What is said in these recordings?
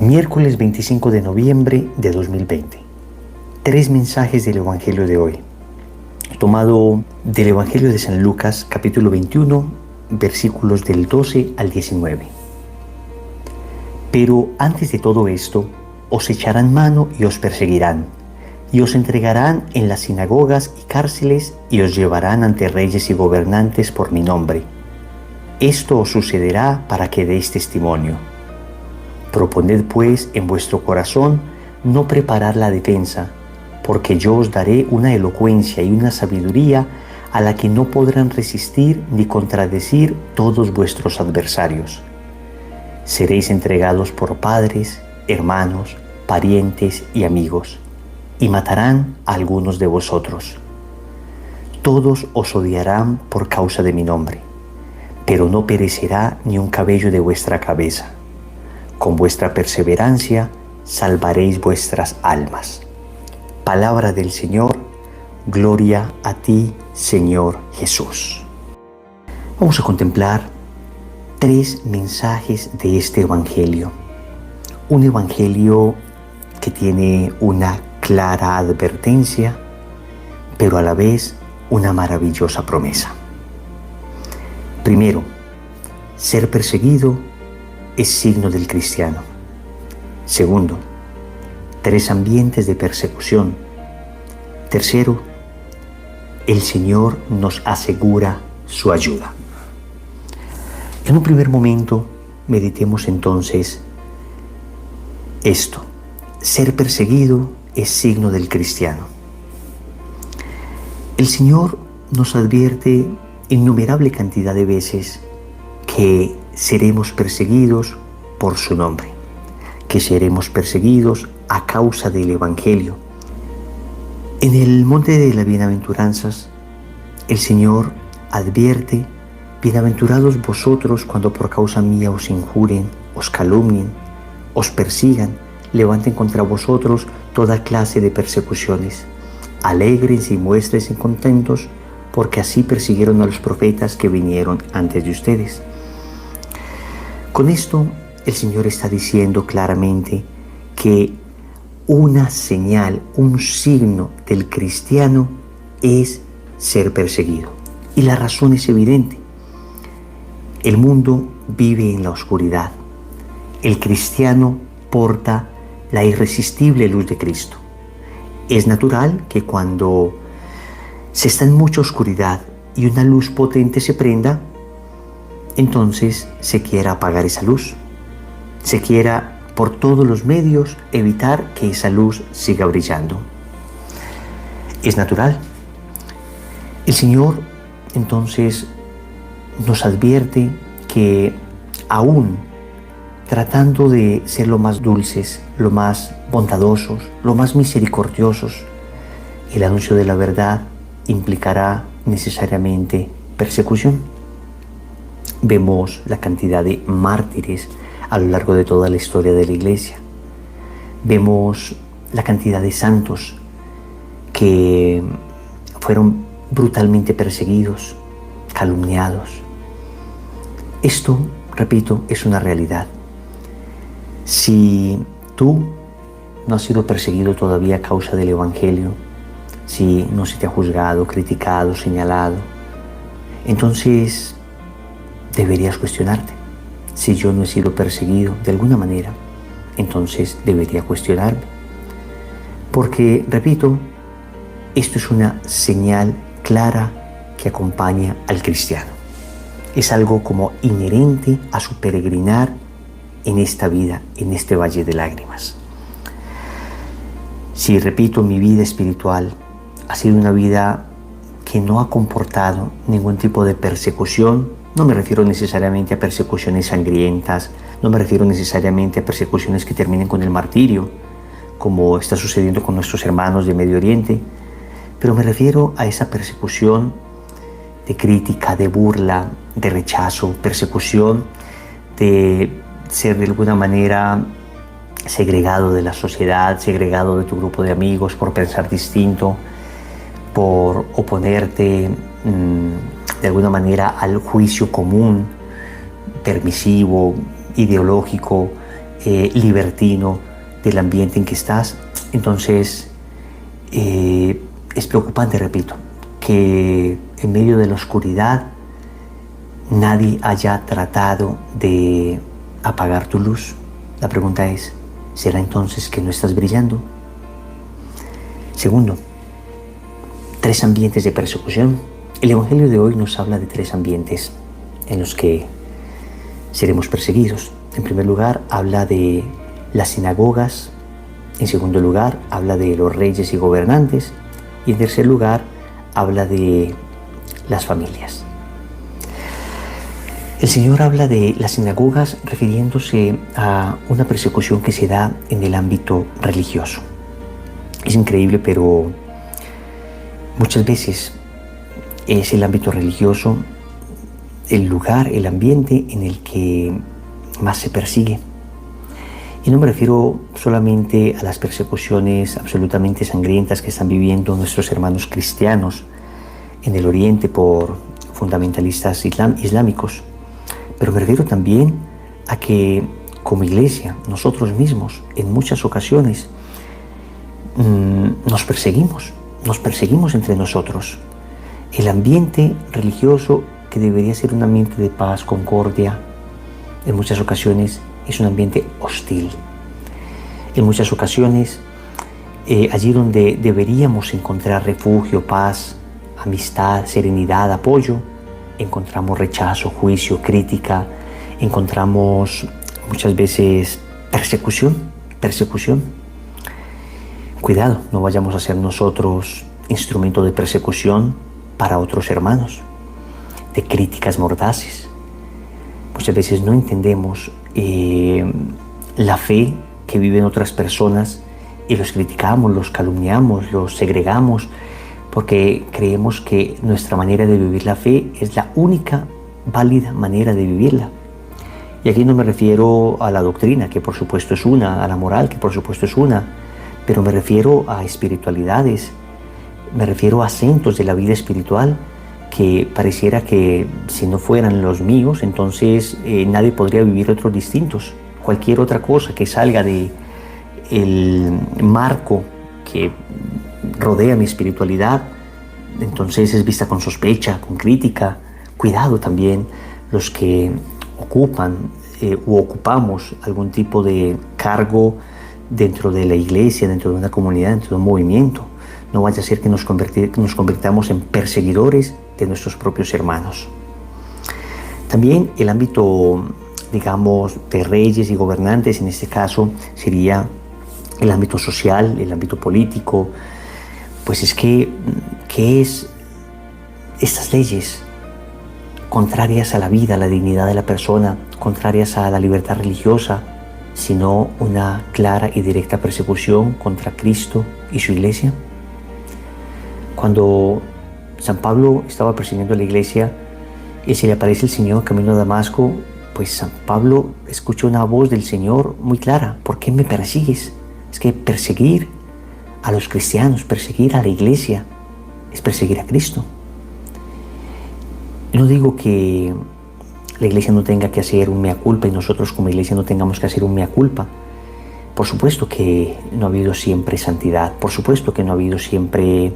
Miércoles 25 de noviembre de 2020. 3 mensajes del Evangelio de hoy. Tomado del Evangelio de San Lucas, capítulo 21, versículos del 12 al 19. Pero antes de todo esto, os echarán mano y os perseguirán, y os entregarán en las sinagogas y cárceles, y os llevarán ante reyes y gobernantes por mi nombre. Esto os sucederá para que deis testimonio. Proponed pues en vuestro corazón no preparar la defensa, porque yo os daré una elocuencia y una sabiduría a la que no podrán resistir ni contradecir todos vuestros adversarios. Seréis entregados por padres, hermanos, parientes y amigos, y matarán a algunos de vosotros. Todos os odiarán por causa de mi nombre, pero no perecerá ni un cabello de vuestra cabeza. Con vuestra perseverancia salvaréis vuestras almas. Palabra del Señor, gloria a ti, Señor Jesús. Vamos a contemplar 3 mensajes de este Evangelio. Un Evangelio que tiene una clara advertencia, pero a la vez una maravillosa promesa. Primero, ser perseguido es signo del cristiano. Segundo, 3 ambientes de persecución. Tercero, el Señor nos asegura su ayuda. En un primer momento, meditemos entonces esto. Ser perseguido es signo del cristiano. El Señor nos advierte innumerable cantidad de veces que seremos perseguidos por su nombre, que seremos perseguidos a causa del Evangelio. En el monte de las bienaventuranzas, el Señor advierte: bienaventurados vosotros cuando por causa mía os injurien, os calumnien, os persigan, levanten contra vosotros toda clase de persecuciones. Alégrense y muéstrense contentos, porque así persiguieron a los profetas que vinieron antes de ustedes. Con esto, el Señor está diciendo claramente que una señal, un signo del cristiano es ser perseguido. Y la razón es evidente. El mundo vive en la oscuridad. El cristiano porta la irresistible luz de Cristo. Es natural que cuando se está en mucha oscuridad y una luz potente se prenda, entonces se quiera apagar esa luz. Se quiera por todos los medios evitar que esa luz siga brillando. Es natural. El Señor entonces nos advierte que aún tratando de ser lo más dulces, lo más bondadosos, lo más misericordiosos, el anuncio de la verdad implicará necesariamente persecución. Vemos la cantidad de mártires a lo largo de toda la historia de la Iglesia. Vemos la cantidad de santos que fueron brutalmente perseguidos, calumniados. Esto, repito, es una realidad. Si tú no has sido perseguido todavía a causa del Evangelio, si no se te ha juzgado, criticado, señalado, entonces deberías cuestionarte. Si yo no he sido perseguido de alguna manera, entonces debería cuestionarme. Porque, repito, esto es una señal clara que acompaña al cristiano. Es algo como inherente a su peregrinar en esta vida, en este valle de lágrimas. Si, repito, mi vida espiritual ha sido una vida que no ha comportado ningún tipo de persecución, no me refiero necesariamente a persecuciones sangrientas, no me refiero necesariamente a persecuciones que terminen con el martirio, como está sucediendo con nuestros hermanos de Medio Oriente, pero me refiero a esa persecución de crítica, de burla, de rechazo, persecución de ser de alguna manera segregado de la sociedad, segregado de tu grupo de amigos por pensar distinto, por oponerte de alguna manera al juicio común, permisivo, ideológico, libertino del ambiente en que estás. Entonces es preocupante, repito, que en medio de la oscuridad nadie haya tratado de apagar tu luz. La pregunta es, ¿será entonces que no estás brillando? Segundo, 3 ambientes de persecución. El Evangelio de hoy nos habla de 3 ambientes en los que seremos perseguidos. En primer lugar, habla de las sinagogas. En segundo lugar, habla de los reyes y gobernantes. Y en tercer lugar, habla de las familias. El Señor habla de las sinagogas refiriéndose a una persecución que se da en el ámbito religioso. Es increíble, pero muchas veces es el ámbito religioso el lugar, el ambiente en el que más se persigue. Y no me refiero solamente a las persecuciones absolutamente sangrientas que están viviendo nuestros hermanos cristianos en el Oriente por fundamentalistas islámicos, pero me refiero también a que como iglesia, nosotros mismos, en muchas ocasiones, nos perseguimos entre nosotros. El ambiente religioso, que debería ser un ambiente de paz, concordia, en muchas ocasiones es un ambiente hostil. En muchas ocasiones, allí donde deberíamos encontrar refugio, paz, amistad, serenidad, apoyo, encontramos rechazo, juicio, crítica, encontramos muchas veces persecución. Cuidado, no vayamos a ser nosotros instrumento de persecución para otros hermanos, de críticas mordaces. Muchas veces no entendemos la fe que viven otras personas y los criticamos, los calumniamos, los segregamos, porque creemos que nuestra manera de vivir la fe es la única válida manera de vivirla. Y aquí no me refiero a la doctrina, que por supuesto es una, a la moral, que por supuesto es una, pero me refiero a espiritualidades, me refiero a acentos de la vida espiritual que pareciera que si no fueran los míos, entonces nadie podría vivir otros distintos. Cualquier otra cosa que salga del marco que rodea mi espiritualidad, entonces es vista con sospecha, con crítica. Cuidado también los que ocupan u ocupamos algún tipo de cargo dentro de la iglesia, dentro de una comunidad, dentro de un movimiento. No vaya a ser que nos convirtamos en perseguidores de nuestros propios hermanos. También el ámbito, digamos, de reyes y gobernantes, en este caso sería el ámbito social, el ámbito político. Pues es que, ¿qué es estas leyes contrarias a la vida, a la dignidad de la persona, contrarias a la libertad religiosa, sino una clara y directa persecución contra Cristo y su iglesia? Cuando San Pablo estaba persiguiendo a la iglesia y se le aparece el Señor camino a Damasco, pues San Pablo escucha una voz del Señor muy clara: ¿por qué me persigues? Es que perseguir a los cristianos, perseguir a la iglesia, es perseguir a Cristo. No digo que la iglesia no tenga que hacer un mea culpa y nosotros como iglesia no tengamos que hacer un mea culpa. Por supuesto que no ha habido siempre santidad, por supuesto que no ha habido siempre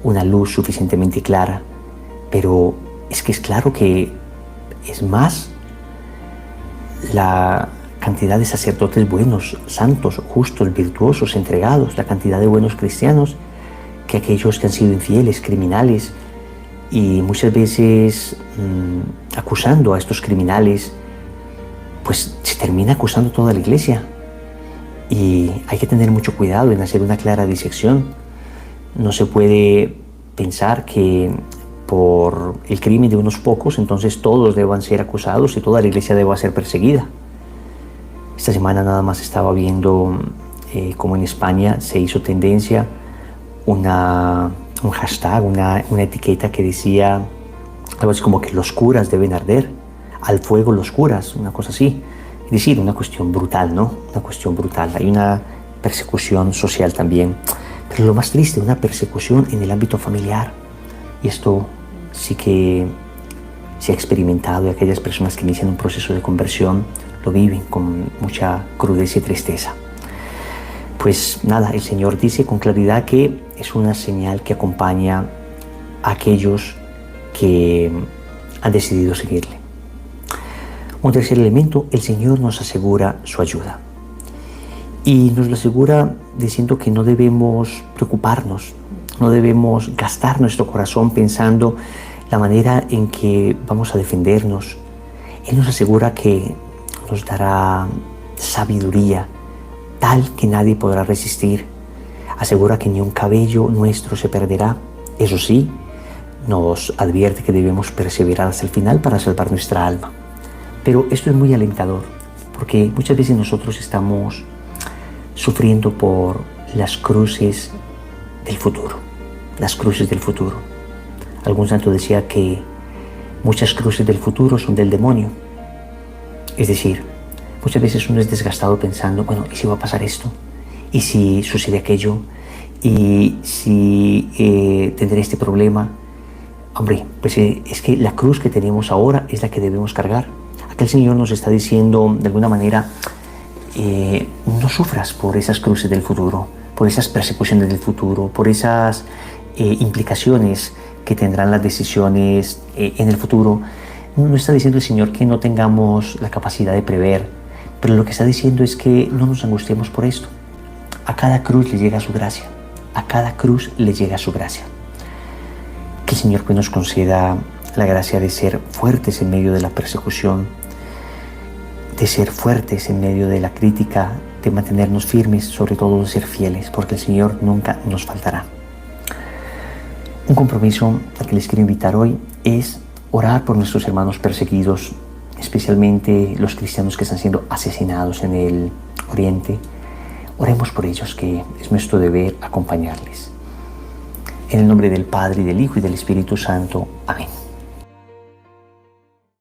una luz suficientemente clara, pero es que es claro que es más la cantidad de sacerdotes buenos, santos, justos, virtuosos, entregados, la cantidad de buenos cristianos, que aquellos que han sido infieles, criminales, y muchas veces acusando a estos criminales, pues se termina acusando toda la iglesia. Y hay que tener mucho cuidado en hacer una clara disección. No se puede pensar que por el crimen de unos pocos, entonces todos deban ser acusados y toda la iglesia deba ser perseguida. Esta semana nada más estaba viendo cómo en España se hizo tendencia un hashtag, una etiqueta que decía algo así como que los curas deben arder, al fuego los curas, una cosa así. Es decir, una cuestión brutal, ¿no? Una cuestión brutal. Hay una persecución social también. Pero lo más triste, una persecución en el ámbito familiar. Y esto sí que se ha experimentado, y aquellas personas que inician un proceso de conversión lo viven con mucha crudeza y tristeza. Pues nada, el Señor dice con claridad que es una señal que acompaña a aquellos que han decidido seguirle. Un tercer elemento, el Señor nos asegura su ayuda. Y nos lo asegura diciendo que no debemos preocuparnos, no debemos gastar nuestro corazón pensando la manera en que vamos a defendernos. Él nos asegura que nos dará sabiduría tal que nadie podrá resistir. Asegura que ni un cabello nuestro se perderá. Eso sí, nos advierte que debemos perseverar hasta el final para salvar nuestra alma. Pero esto es muy alentador, porque muchas veces nosotros estamos sufriendo por las cruces del futuro. Las cruces del futuro. Algún santo decía que muchas cruces del futuro son del demonio. Es decir, muchas veces uno es desgastado pensando, bueno, ¿y si va a pasar esto? ¿Y si sucede aquello? ¿Y si tendré este problema? Hombre, pues es que la cruz que tenemos ahora es la que debemos cargar. Acá el Señor nos está diciendo, de alguna manera, no sufras por esas cruces del futuro, por esas persecuciones del futuro, por esas implicaciones que tendrán las decisiones en el futuro. No está diciendo el Señor que no tengamos la capacidad de prever, pero lo que está diciendo es que no nos angustiemos por esto. A cada cruz le llega su gracia, a cada cruz le llega su gracia. Que el Señor pues nos conceda la gracia de ser fuertes en medio de la persecución, de ser fuertes en medio de la crítica, de mantenernos firmes, sobre todo de ser fieles, porque el Señor nunca nos faltará. Un compromiso al que les quiero invitar hoy es orar por nuestros hermanos perseguidos, especialmente los cristianos que están siendo asesinados en el Oriente. Oremos por ellos, que es nuestro deber acompañarles. En el nombre del Padre, y del Hijo, y del Espíritu Santo. Amén.